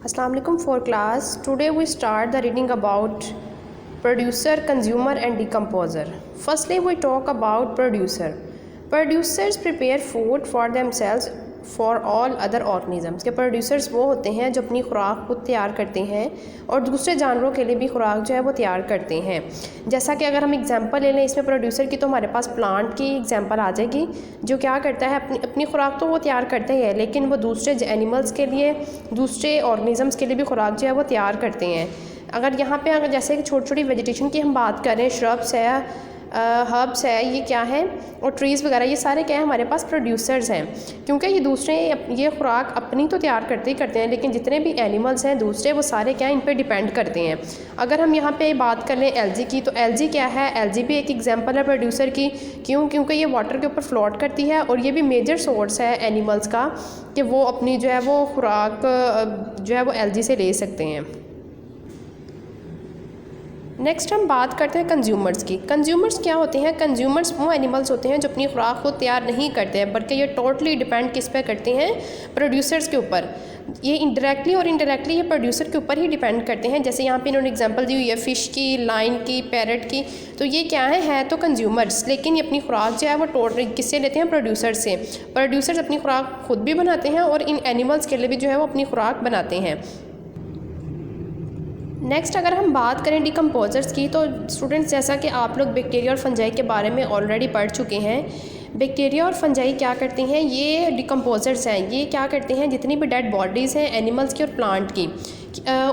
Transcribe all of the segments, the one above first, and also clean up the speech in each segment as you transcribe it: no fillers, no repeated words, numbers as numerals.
Assalamu alaikum for class. Today we start the reading about producer, consumer and decomposer. Firstly we talk about producer. Producers prepare food for themselves for all other organisms. के producers वो होते हैं जो अपनी खुराक खुद तैयार करते हैं और दूसरे जानवरों के लिए भी खुराक जो है वो तैयार करते हैं। जैसा कि अगर हम एग्जांपल ले लें इसमें प्रोड्यूसर की, तो हमारे पास प्लांट की एग्जांपल आ जाएगी, जो क्या करता है अपनी खुराक तो वो तैयार करता ही है, लेकिन वो दूसरे एनिमल्स के लिए, दूसरे ऑर्गेनिजम्स के लिए भी खुराक जो है वो तैयार करते हैं। अगर यहाँ पे अगर जैसे छोटी छोटी वेजिटेशन की हम बात करें, श्रब्स है, हर्ब्स है, ये क्या है, और ट्रीज़ वगैरह, ये सारे क्या है हमारे पास प्रोड्यूसर्स हैं, क्योंकि ये दूसरे ये खुराक अपनी तो तैयार करते ही करते हैं, लेकिन जितने भी एनिमल्स हैं दूसरे वो सारे क्या इन पे डिपेंड करते हैं। अगर हम यहाँ पे बात कर लें एलजी की, तो एलजी क्या है, एलजी भी एक एग्जांपल है प्रोड्यूसर की। क्यों? क्योंकि ये वाटर के ऊपर फ्लोट करती है और ये भी मेजर सोर्स है एनिमल्स का कि वो अपनी जो है वो खुराक जो है वो एलजी से ले सकते हैं। नेक्स्ट हम बात करते हैं कंज्यूमर्स की। कंज्यूमर्स क्या होते हैं? कंज्यूमर्स वो एनिमल्स होते हैं जो अपनी खुराक को तैयार नहीं करते हैं, बल्कि ये टोटली डिपेंड किस पे करते हैं? प्रोड्यूसर्स के ऊपर। ये इनडायरेक्टली और इनडायरेक्टली ये प्रोड्यूसर के ऊपर ही डिपेंड करते हैं। जैसे यहाँ पे इन्होंने एग्जांपल दी हुई है फ़िश की, लाइन की, पैरट की, तो ये क्या है तो कंज्यूमर्स, लेकिन ये अपनी खुराक जो है वो टोटली किससे लेते हैं? प्रोड्यूसर से। प्रोड्यूसर्स अपनी खुराक खुद भी बनाते हैं और इन एनिमल्स के लिए भी जो है वो अपनी खुराक बनाते हैं। नेक्स्ट अगर हम बात करें डिकम्पोजर्स की, तो स्टूडेंट्स जैसा कि आप लोग बैक्टीरिया और फंजाई के बारे में ऑलरेडी पढ़ चुके हैं। बैक्टीरिया और फंजाई क्या करते हैं? ये डिकम्पोजर्स हैं। ये क्या करते हैं? जितनी भी डेड बॉडीज़ हैं एनिमल्स की और प्लांट की,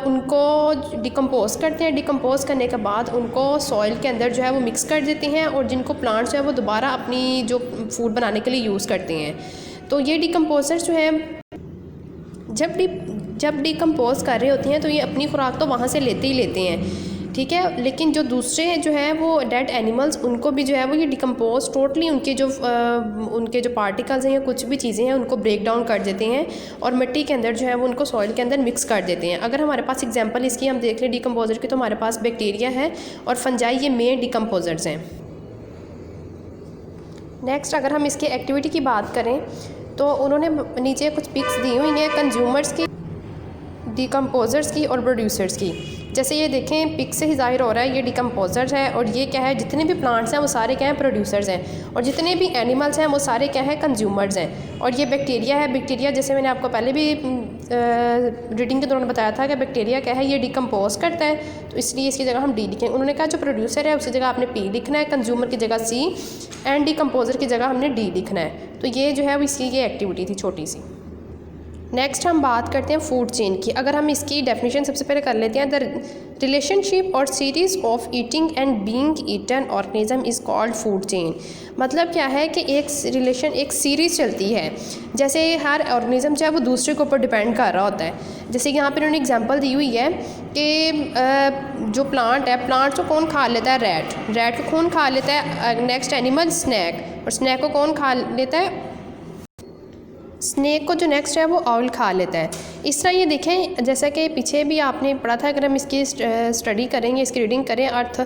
उनको डिकम्पोज करते हैं। डिकम्पोज करने के बाद उनको सॉइल के अंदर जो है वो मिक्स कर देते हैं और जिनको प्लांट्स जो है वो दोबारा अपनी जो फूड बनाने के लिए यूज़ करते हैं। तो ये डिकम्पोजर्स जो हैं जब डिकम्पोज कर रहे होते हैं तो ये अपनी खुराक तो वहाँ से लेते ही लेते हैं, ठीक है, लेकिन जो दूसरे जो है वो डेड एनिमल्स, उनको भी जो है वो ये डिकम्पोज टोटली उनके जो पार्टिकल्स हैं या कुछ भी चीज़ें हैं उनको ब्रेक डाउन कर देते हैं और मिट्टी के अंदर जो है वो उनको सॉइल के अंदर मिक्स कर देते हैं। अगर हमारे पास एग्जांपल इसकी हम देख लें डिकम्पोजर की, तो हमारे पास बैक्टीरिया है और फंजाई, ये मेन डिकम्पोजर्स हैं। नेक्स्ट अगर हम इसकी एक्टिविटी की बात करें, तो उन्होंने नीचे कुछ पिक्स दी हुई हैं कंज्यूमर्स की, डिकम्पोजर्स की और प्रोड्यूसर्स की। जैसे ये देखें पिक से ही ज़ाहिर हो रहा है ये डिकम्पोजर्स है, और ये क्या है, जितने भी प्लांट्स हैं वो सारे क्या हैं? प्रोड्यूसर्स हैं, और जितने भी एनिमल्स हैं वो सारे क्या है? कंज्यूमर्स हैं। और ये बैक्टीरिया है। बैक्टीरिया जैसे मैंने आपको पहले भी रीडिंग के दौरान बताया था कि बैक्टीरिया क्या है, ये डिकम्पोज करता है, तो इसलिए इसकी जगह हम डी लिखें। उन्होंने कहा जो प्रोड्यूसर है उसकी जगह आपने पी लिखना है, कंज्यूमर की जगह सी, एंड डिकम्पोजर की जगह हमने डी लिखना है। तो ये जो है वो इसकी ये एक्टिविटी थी छोटी सी। नेक्स्ट हम बात करते हैं फूड चेन की। अगर हम इसकी डेफिनेशन सबसे पहले कर लेते हैं, द रिलेशनशिप और series of eating and being eaten organism is called food chain. मतलब क्या है कि एक सीरीज़ चलती है, जैसे हर ऑर्गेनिज्म जो है वो दूसरे के ऊपर डिपेंड कर रहा होता है। जैसे यहाँ पर उन्होंने एग्जांपल दी हुई है कि जो प्लांट है, प्लांट को कौन खा लेता है? रैट को कौन खा लेता है? नेक्स्ट एनिमल स्नैक, और स्नैक को कौन खा लेता है? स्नेक को जो नेक्स्ट है वो ऑल खा लेता है। इस तरह ये देखें, जैसा कि पीछे भी आपने पढ़ा था, अगर हम इसकी स्टडी करेंगे, इसकी रीडिंग करें, earth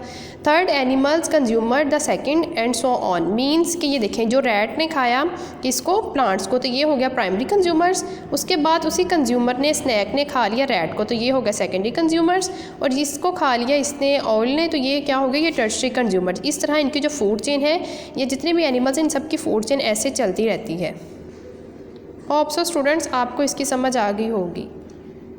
third animals consumer the second and so on. Means कि ये देखें जो रैट ने खाया किसको? प्लांट्स को, तो ये हो गया प्राइमरी कंज्यूमर्स। उसके बाद उसी कंज्यूमर ने, स्नैक ने खा लिया रैट को, तो ये हो गया सेकेंडरी कंज्यूमर्स। और जिसको खा लिया इसने ऑल ने, तो ये क्या हो गया? ये टर्शरी कंज्यूमर्स। इस तरह इनकी जो फूड चेन है, ये जितने भी एनिमल्स हैं इन सब की फूड चेन ऐसे चलती रहती है। होप सो स्टूडेंट्स आपको इसकी समझ आ गई होगी।